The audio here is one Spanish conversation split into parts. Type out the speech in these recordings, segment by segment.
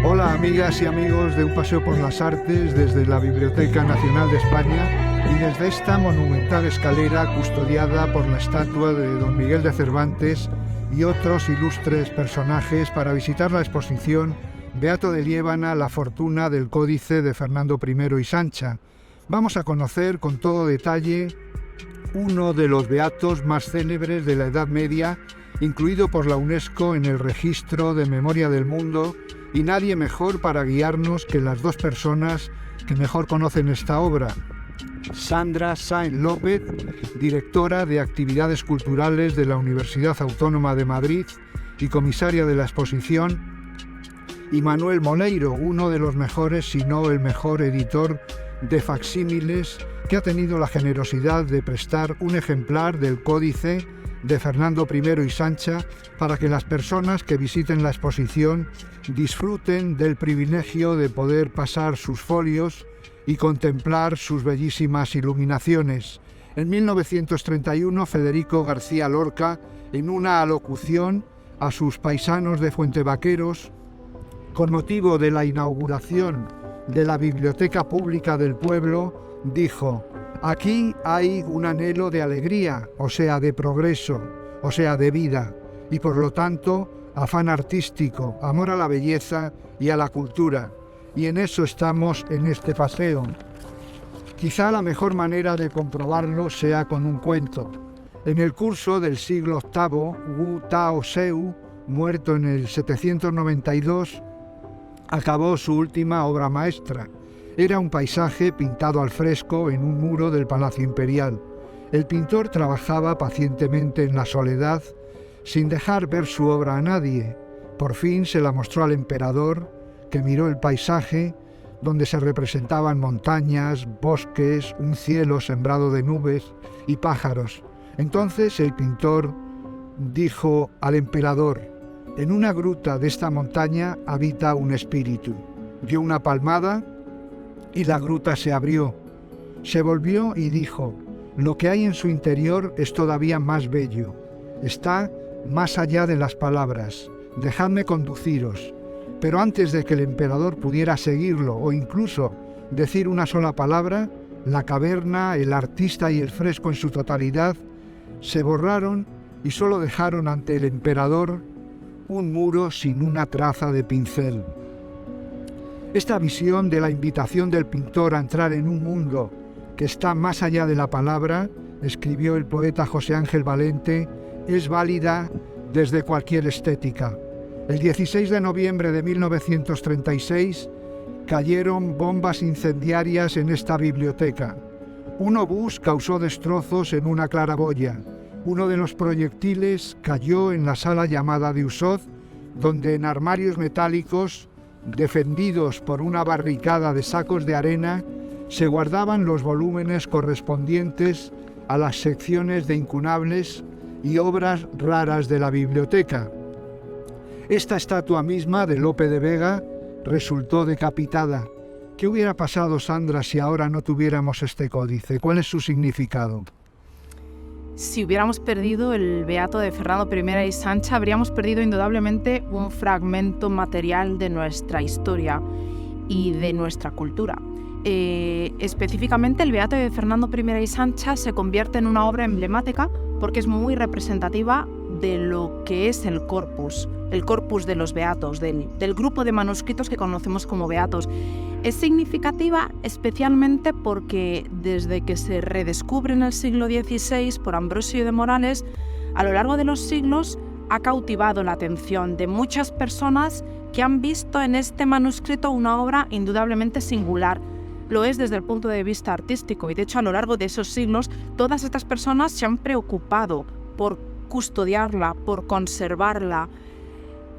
Hola amigas y amigos de Un Paseo por las Artes desde la Biblioteca Nacional de España y desde esta monumental escalera custodiada por la estatua de Don Miguel de Cervantes y otros ilustres personajes para visitar la exposición Beato de Liébana, la fortuna del códice de Fernando I y Sancha. Vamos a conocer con todo detalle uno de los beatos más célebres de la Edad Media, incluido por la UNESCO en el registro de Memoria del Mundo, y nadie mejor para guiarnos que las dos personas que mejor conocen esta obra. Sandra Sáenz López, directora de Actividades Culturales de la Universidad Autónoma de Madrid y comisaria de la exposición, y Manuel Moleiro, uno de los mejores, si no el mejor editor de facsímiles, que ha tenido la generosidad de prestar un ejemplar del códice de Fernando I y Sancha para que las personas que visiten la exposición disfruten del privilegio de poder pasar sus folios y contemplar sus bellísimas iluminaciones. En 1931, Federico García Lorca, en una alocución a sus paisanos de Fuentevaqueros, con motivo de la inauguración de la Biblioteca Pública del Pueblo, dijo: «Aquí hay un anhelo de alegría, o sea, de progreso, o sea, de vida, y por lo tanto, afán artístico, amor a la belleza y a la cultura. Y en eso estamos en este paseo». Quizá la mejor manera de comprobarlo sea con un cuento. En el curso del siglo VIII, Wu Tao Seu, muerto en el 792, acabó su última obra maestra. Era un paisaje pintado al fresco en un muro del Palacio Imperial. El pintor trabajaba pacientemente en la soledad, sin dejar ver su obra a nadie. Por fin se la mostró al emperador, que miró el paisaje, donde se representaban montañas, bosques, un cielo sembrado de nubes y pájaros. Entonces el pintor dijo al emperador: «En una gruta de esta montaña habita un espíritu». Dio una palmada y la gruta se abrió. Se volvió y dijo: «Lo que hay en su interior es todavía más bello. Está más allá de las palabras. Dejadme conduciros». Pero antes de que el emperador pudiera seguirlo o incluso decir una sola palabra, la caverna, el artista y el fresco en su totalidad se borraron y solo dejaron ante el emperador un muro sin una traza de pincel. Esta visión de la invitación del pintor a entrar en un mundo que está más allá de la palabra, escribió el poeta José Ángel Valente, es válida desde cualquier estética. El 16 de noviembre de 1936 cayeron bombas incendiarias en esta biblioteca. Un obús causó destrozos en una claraboya. Uno de los proyectiles cayó en la sala llamada de Usod, donde en armarios metálicos, defendidos por una barricada de sacos de arena, se guardaban los volúmenes correspondientes a las secciones de incunables y obras raras de la biblioteca. Esta estatua misma de Lope de Vega resultó decapitada. ¿Qué hubiera pasado, Sandra, si ahora no tuviéramos este códice? ¿Cuál es su significado? Si hubiéramos perdido el Beato de Fernando I y Sancha, habríamos perdido indudablemente un fragmento material de nuestra historia y de nuestra cultura. Específicamente, el Beato de Fernando I y Sancha se convierte en una obra emblemática porque es muy representativa de lo que es el corpus de los beatos, del grupo de manuscritos que conocemos como beatos. Es significativa especialmente porque desde que se redescubre en el siglo XVI por Ambrosio de Morales, a lo largo de los siglos ha cautivado la atención de muchas personas que han visto en este manuscrito una obra indudablemente singular. Lo es desde el punto de vista artístico y de hecho a lo largo de esos siglos todas estas personas se han preocupado por custodiarla, por conservarla.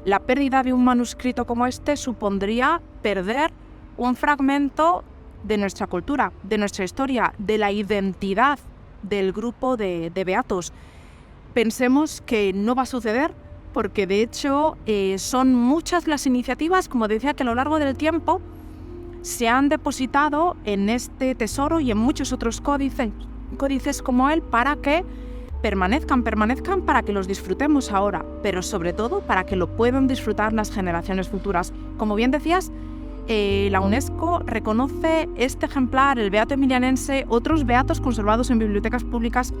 La pérdida de un manuscrito como este supondría perder un fragmento de nuestra cultura, de nuestra historia, de la identidad del grupo de beatos. Pensemos que no va a suceder porque de hecho son muchas las iniciativas, como decía, que a lo largo del tiempo se han depositado en este tesoro y en muchos otros códices como él para que permanezcan para que los disfrutemos ahora, pero sobre todo para que lo puedan disfrutar las generaciones futuras. Como bien decías, la UNESCO reconoce este ejemplar, el Beato Emilianense, otros beatos conservados en bibliotecas públicas,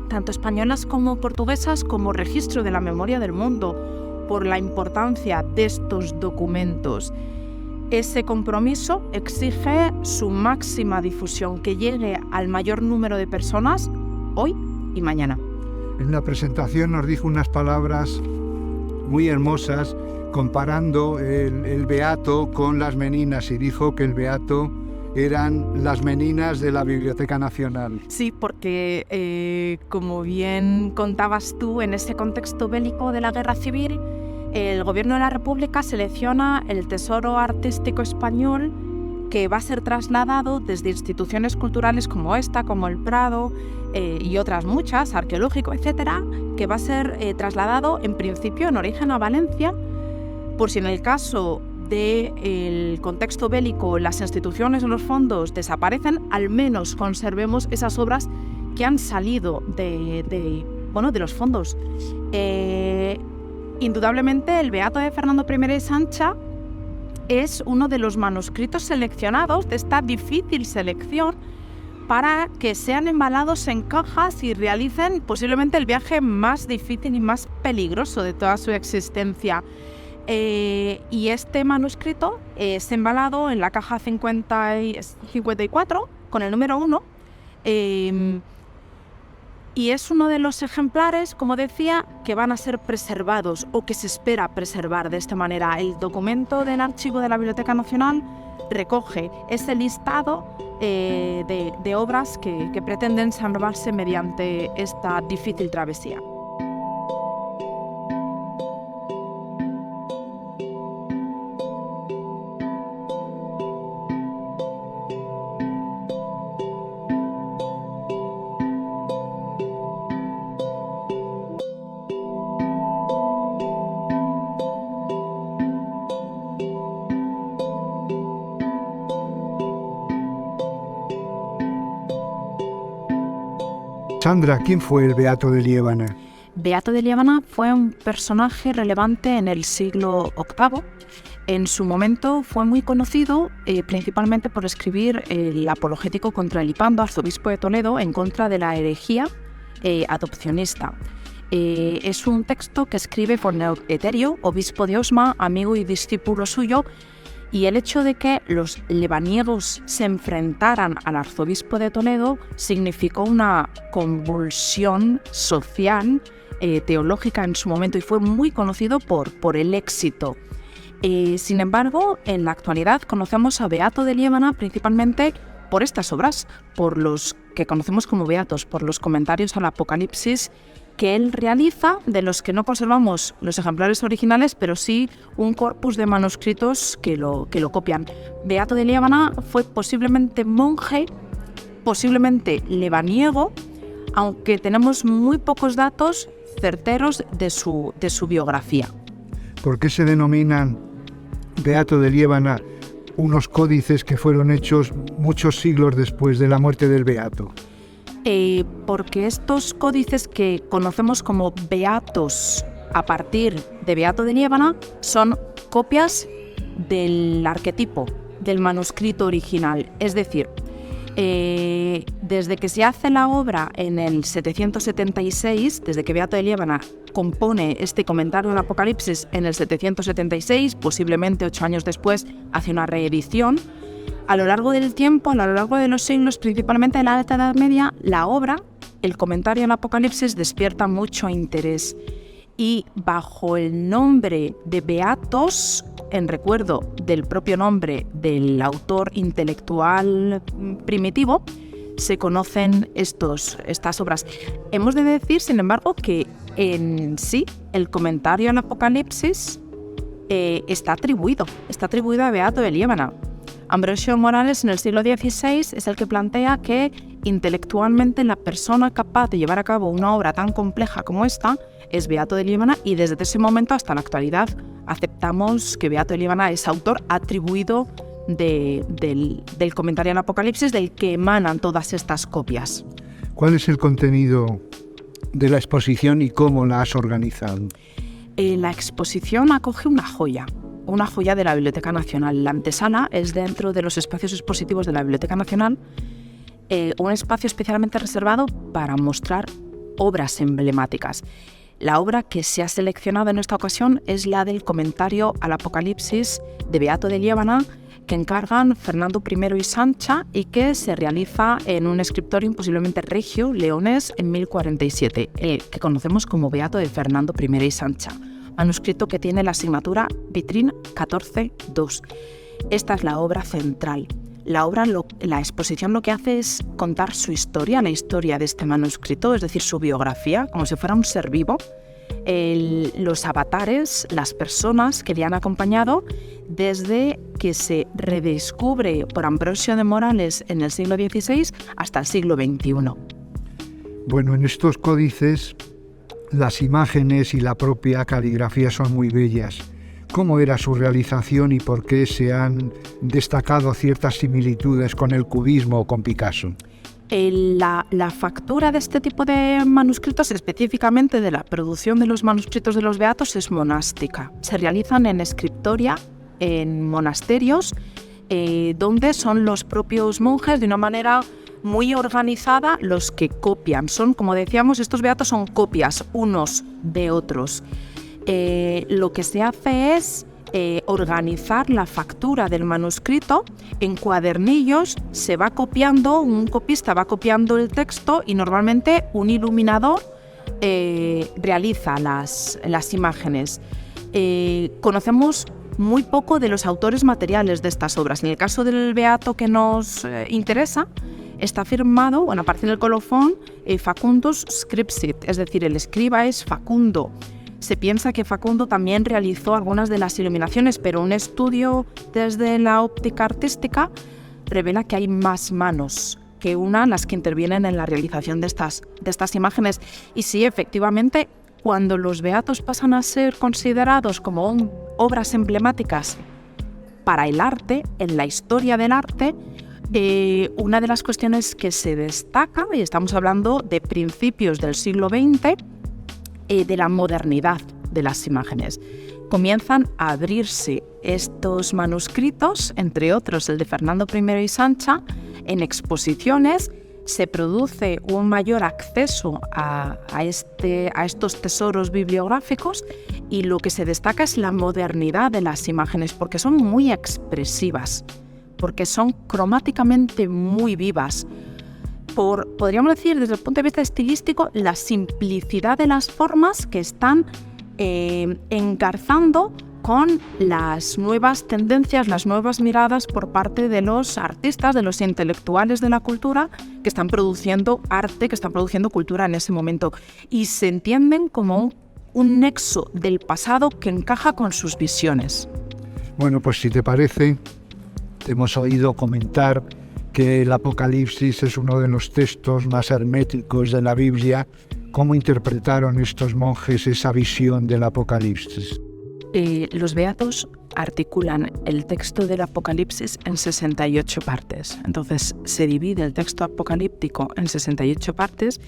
tanto españolas como portuguesas, como registro de la memoria del mundo, por la importancia de estos documentos. Ese compromiso exige su máxima difusión, que llegue al mayor número de personas hoy y mañana. En la presentación nos dijo unas palabras muy hermosas comparando el beato con las meninas, y dijo que el beato eran las meninas de la Biblioteca Nacional. Sí, porque como bien contabas tú, en ese contexto bélico de la Guerra Civil, el Gobierno de la República selecciona el tesoro artístico español, que va a ser trasladado desde instituciones culturales como esta, como el Prado y otras muchas, arqueológico, etcétera, que va a ser trasladado en principio en origen a Valencia, por si en el caso del contexto bélico las instituciones o los fondos desaparecen, al menos conservemos esas obras que han salido de los fondos. Indudablemente el Beato de Fernando I de Sancha es uno de los manuscritos seleccionados de esta difícil selección para que sean embalados en cajas y realicen posiblemente el viaje más difícil y más peligroso de toda su existencia. Y este manuscrito es embalado en la caja 54 con el número 1 y es uno de los ejemplares, como decía, que van a ser preservados o que se espera preservar de esta manera. El documento del archivo de la Biblioteca Nacional recoge ese listado de obras que pretenden salvarse mediante esta difícil travesía. Sandra, ¿quién fue el Beato de Liébana? Beato de Liébana fue un personaje relevante en el siglo VIII. En su momento fue muy conocido principalmente por escribir el apologético contra Elipando, arzobispo de Toledo, en contra de la herejía adopcionista. Es un texto que escribe por Neoterio, obispo de Osma, amigo y discípulo suyo, y el hecho de que los lebaniegos se enfrentaran al arzobispo de Toledo significó una convulsión social, teológica en su momento, y fue muy conocido por el éxito. Sin embargo, en la actualidad conocemos a Beato de Liébana principalmente por estas obras, por los que conocemos como beatos, por los comentarios al Apocalipsis que él realiza, de los que no conservamos los ejemplares originales, pero sí un corpus de manuscritos que lo copian. Beato de Liébana fue posiblemente monje, posiblemente lebaniego, aunque tenemos muy pocos datos certeros de su biografía. ¿Por qué se denominan Beato de Liébana unos códices que fueron hechos muchos siglos después de la muerte del beato? Porque estos códices que conocemos como beatos a partir de Beato de Liébana son copias del arquetipo, del manuscrito original. Es decir, desde que se hace la obra en el 776, desde que Beato de Liébana compone este comentario al Apocalipsis en el 776, posiblemente 8 años después hace una reedición. A lo largo del tiempo, a lo largo de los siglos, principalmente en la Alta Edad Media, la obra, el comentario al Apocalipsis, despierta mucho interés. Y bajo el nombre de Beatos, en recuerdo del propio nombre del autor intelectual primitivo, se conocen estas obras. Hemos de decir, sin embargo, que en sí el comentario al Apocalipsis está atribuido a Beato de Liébana. Ambrosio Morales en el siglo XVI es el que plantea que intelectualmente la persona capaz de llevar a cabo una obra tan compleja como esta es Beato de Liébana, y desde ese momento hasta la actualidad aceptamos que Beato de Liébana es autor atribuido del comentario al Apocalipsis, del que emanan todas estas copias. ¿Cuál es el contenido de la exposición y cómo la has organizado? La exposición acoge una joya de la Biblioteca Nacional. La antesala es dentro de los espacios expositivos de la Biblioteca Nacional, un espacio especialmente reservado para mostrar obras emblemáticas. La obra que se ha seleccionado en esta ocasión es la del comentario al Apocalipsis de Beato de Liébana, que encargan Fernando I y Sancha y que se realiza en un scriptorium posiblemente regio, leonés, en 1047, que conocemos como Beato de Fernando I y Sancha, manuscrito que tiene la asignatura Vitrín 14.2. Esta es la obra central. La exposición lo que hace es contar su historia, la historia de este manuscrito, es decir, su biografía, como si fuera un ser vivo, los avatares, las personas que le han acompañado desde que se redescubre por Ambrosio de Morales en el siglo XVI hasta el siglo XXI. Bueno, en estos códices las imágenes y la propia caligrafía son muy bellas. ¿Cómo era su realización y por qué se han destacado ciertas similitudes con el cubismo o con Picasso? La factura de este tipo de manuscritos, específicamente de la producción de los manuscritos de los beatos, es monástica. Se realizan en scriptoria, en monasterios, donde son los propios monjes de una manera muy organizada los que copian. Son, como decíamos, estos beatos son copias unos de otros. Lo que se hace es organizar la factura del manuscrito en cuadernillos, se va copiando, un copista va copiando el texto y normalmente un iluminador realiza las imágenes. Conocemos muy poco de los autores materiales de estas obras. En el caso del beato que nos interesa, está firmado, aparece en el colofón, Facundus Scripsit, es decir, el escriba es Facundo. Se piensa que Facundo también realizó algunas de las iluminaciones, pero un estudio desde la óptica artística revela que hay más manos que una las que intervienen en la realización de estas imágenes. Y sí, efectivamente, cuando los beatos pasan a ser considerados como obras emblemáticas para el arte, en la historia del arte, una de las cuestiones que se destaca, y estamos hablando de principios del siglo XX, de la modernidad de las imágenes. Comienzan a abrirse estos manuscritos, entre otros el de Fernando I y Sancha, en exposiciones. Se produce un mayor acceso a estos tesoros bibliográficos y lo que se destaca es la modernidad de las imágenes, porque son muy expresivas, porque son cromáticamente muy vivas. Podríamos decir, desde el punto de vista estilístico, la simplicidad de las formas que están engarzando con las nuevas tendencias, las nuevas miradas por parte de los artistas, de los intelectuales de la cultura que están produciendo arte, que están produciendo cultura en ese momento. Y se entienden como un nexo del pasado que encaja con sus visiones. Bueno, pues si te parece, te hemos oído comentar que el Apocalipsis es uno de los textos más herméticos de la Biblia. ¿Cómo interpretaron estos monjes esa visión del Apocalipsis? Los beatos articulan el texto del Apocalipsis en 68 partes. Entonces se divide el texto apocalíptico en 68 partes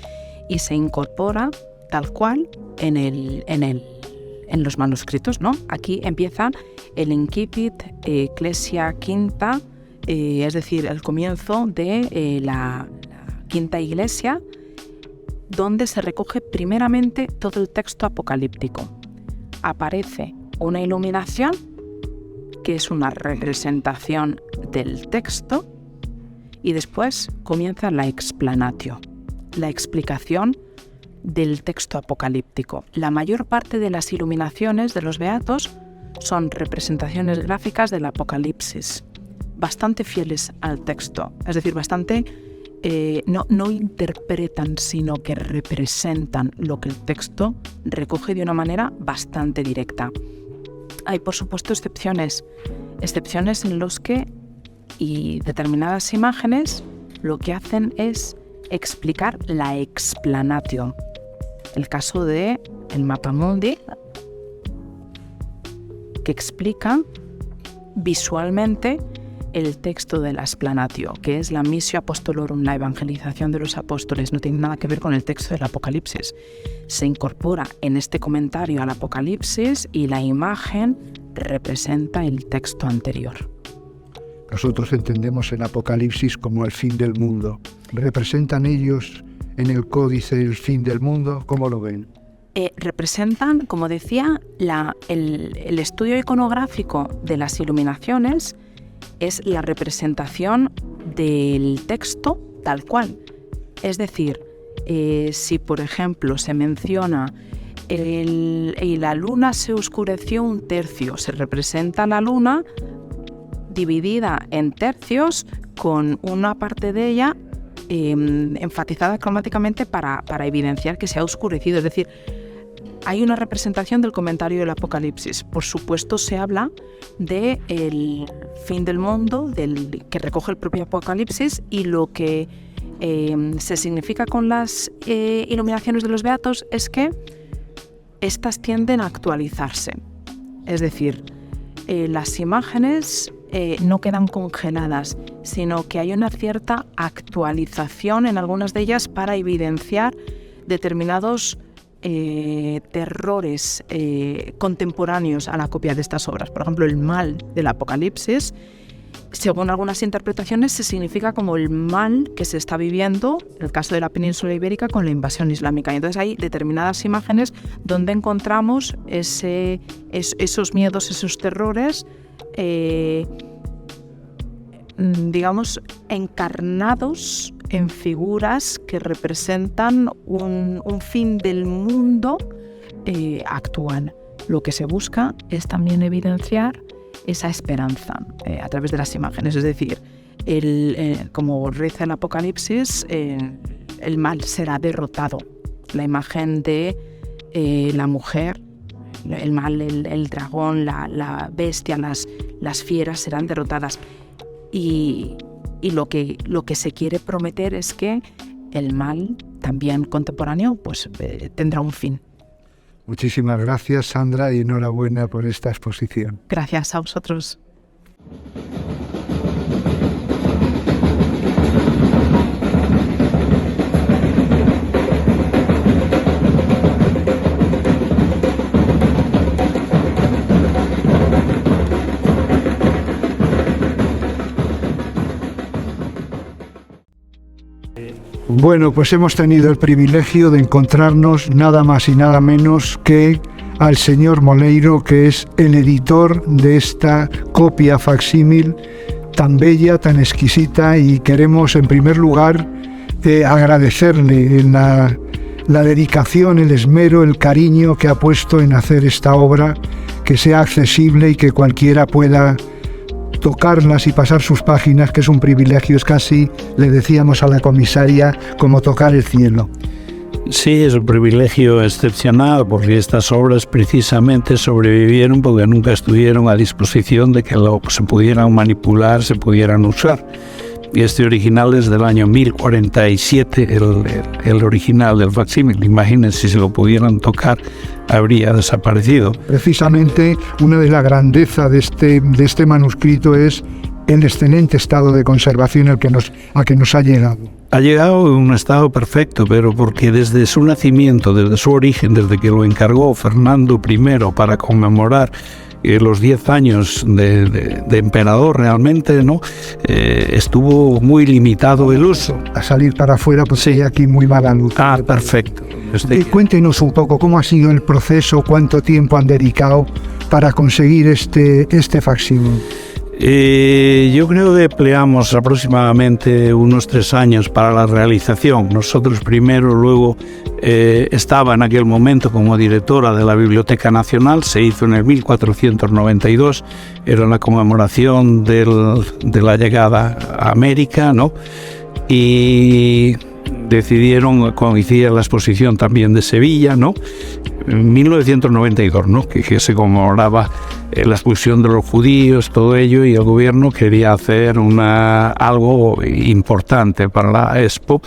y se incorpora tal cual en los manuscritos, ¿no? Aquí empieza el Incipit Ecclesia Quinta, es decir, el comienzo de la Quinta Iglesia, donde se recoge primeramente todo el texto apocalíptico. Aparece una iluminación, que es una representación del texto, y después comienza la explanatio, la explicación del texto apocalíptico. La mayor parte de las iluminaciones de los beatos son representaciones gráficas del Apocalipsis, bastante fieles al texto, es decir, bastante no interpretan, sino que representan lo que el texto recoge de una manera bastante directa. Hay, por supuesto, excepciones en los que y determinadas imágenes lo que hacen es explicar la explanatio. El caso de el Mappa Mundi, que explica visualmente el texto de la Explanatio, que es la Missio Apostolorum, la evangelización de los apóstoles, no tiene nada que ver con el texto del Apocalipsis. Se incorpora en este comentario al Apocalipsis y la imagen representa el texto anterior. Nosotros entendemos el Apocalipsis como el fin del mundo. ¿Representan ellos en el códice el fin del mundo? ¿Cómo lo ven? Representan, como decía, el estudio iconográfico de las iluminaciones es la representación del texto tal cual. Es decir, si por ejemplo se menciona y la luna se oscureció un tercio, se representa la luna dividida en tercios con una parte de ella enfatizada cromáticamente para evidenciar que se ha oscurecido. Es decir, hay una representación del comentario del Apocalipsis. Por supuesto, se habla del fin del mundo, del que recoge el propio Apocalipsis, y lo que se significa con las iluminaciones de los beatos es que estas tienden a actualizarse. Es decir, las imágenes no quedan congeladas, sino que hay una cierta actualización en algunas de ellas para evidenciar determinados terrores contemporáneos a la copia de estas obras. Por ejemplo, el mal del Apocalipsis, según algunas interpretaciones, se significa como el mal que se está viviendo, en el caso de la península ibérica, con la invasión islámica. Y entonces hay determinadas imágenes donde encontramos esos miedos, esos terrores, digamos, encarnados en figuras que representan un fin del mundo actual. Lo que se busca es también evidenciar esa esperanza a través de las imágenes. Es decir, como reza el Apocalipsis, el mal será derrotado. La imagen de la mujer, el mal, el dragón, la bestia, las fieras serán derrotadas. Y lo que se quiere prometer es que el mal, también contemporáneo, pues tendrá un fin. Muchísimas gracias, Sandra, y enhorabuena por esta exposición. Gracias a vosotros. Bueno, pues hemos tenido el privilegio de encontrarnos nada más y nada menos que al señor Moleiro, que es el editor de esta copia facsímil tan bella, tan exquisita, y queremos en primer lugar agradecerle la dedicación, el esmero, el cariño que ha puesto en hacer esta obra, que sea accesible y que cualquiera pueda tocarlas y pasar sus páginas, que es un privilegio. Es casi, le decíamos a la comisaria, como tocar el cielo. Sí, es un privilegio excepcional, porque estas obras precisamente sobrevivieron porque nunca estuvieron a disposición de que se pudieran manipular, se pudieran usar. Y este original es del año 1047, el original del facsímil. Imagínense, si lo pudieran tocar, habría desaparecido. Precisamente una de las grandezas de este manuscrito es el excelente estado de conservación a que nos ha llegado. Ha llegado en un estado perfecto, pero porque desde su nacimiento, desde su origen, desde que lo encargó Fernando I para conmemorar los 10 años de emperador, realmente, ¿no? Estuvo muy limitado el uso. A salir para afuera, pues sí, aquí muy mala luz. Ah, perfecto. Cuéntenos un poco cómo ha sido el proceso, cuánto tiempo han dedicado para conseguir este facsímil. Yo creo que empleamos aproximadamente unos 3 años para la realización. Nosotros primero, luego estaba en aquel momento como directora de la Biblioteca Nacional. Se hizo en el 1492, era la conmemoración de la llegada a América, ¿no? Y decidieron coincidir la exposición también de Sevilla, ¿no? En 1992, ¿no? Que se conmemoraba la expulsión de los judíos, todo ello, y el gobierno quería hacer algo importante para la Expo,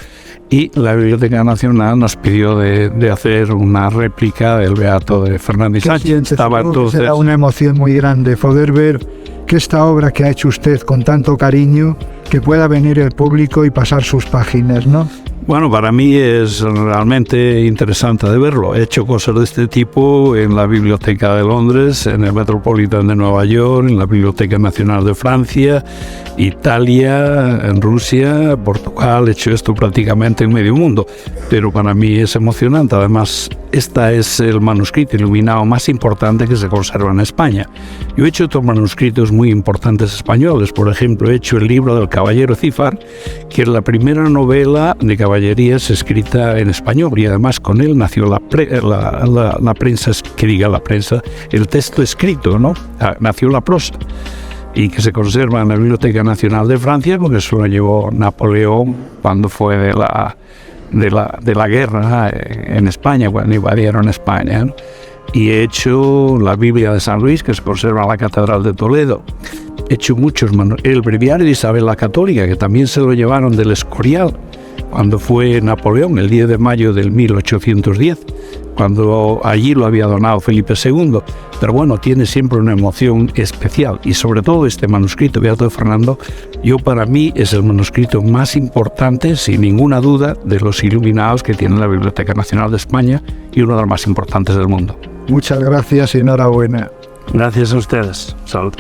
y la Biblioteca Nacional nos pidió de hacer una réplica del Beato de Fernández Sánchez. Era una emoción muy grande poder ver que esta obra que ha hecho usted con tanto cariño, que pueda venir el público y pasar sus páginas, ¿no? Bueno, para mí es realmente interesante de verlo. He hecho cosas de este tipo en la Biblioteca de Londres, en el Metropolitan de Nueva York, en la Biblioteca Nacional de Francia, Italia, en Rusia, Portugal. He hecho esto prácticamente en medio mundo, pero para mí es emocionante. Además, este es el manuscrito iluminado más importante que se conserva en España. Yo he hecho otros manuscritos muy importantes españoles. Por ejemplo, he hecho el libro del Caballero Cífar, que es la primera novela de caballerías escrita en español, y además con él nació la prensa, que diga la prensa, el texto escrito, ¿no? Nació la prosa, y que se conserva en la Biblioteca Nacional de Francia, porque se lo llevó Napoleón cuando fue de la guerra en España, cuando invadieron España, ¿no? Y he hecho la Biblia de San Luis, que se conserva en la Catedral de Toledo. He hecho muchos el breviario de Isabel la Católica, que también se lo llevaron del Escorial cuando fue Napoleón, el 10 de mayo del 1810, cuando allí lo había donado Felipe II. Pero bueno, tiene siempre una emoción especial, y sobre todo este manuscrito, Beato de Fernando, para mí es el manuscrito más importante, sin ninguna duda, de los iluminados que tiene la Biblioteca Nacional de España, y uno de los más importantes del mundo. Muchas gracias y enhorabuena. Gracias a ustedes. Salud.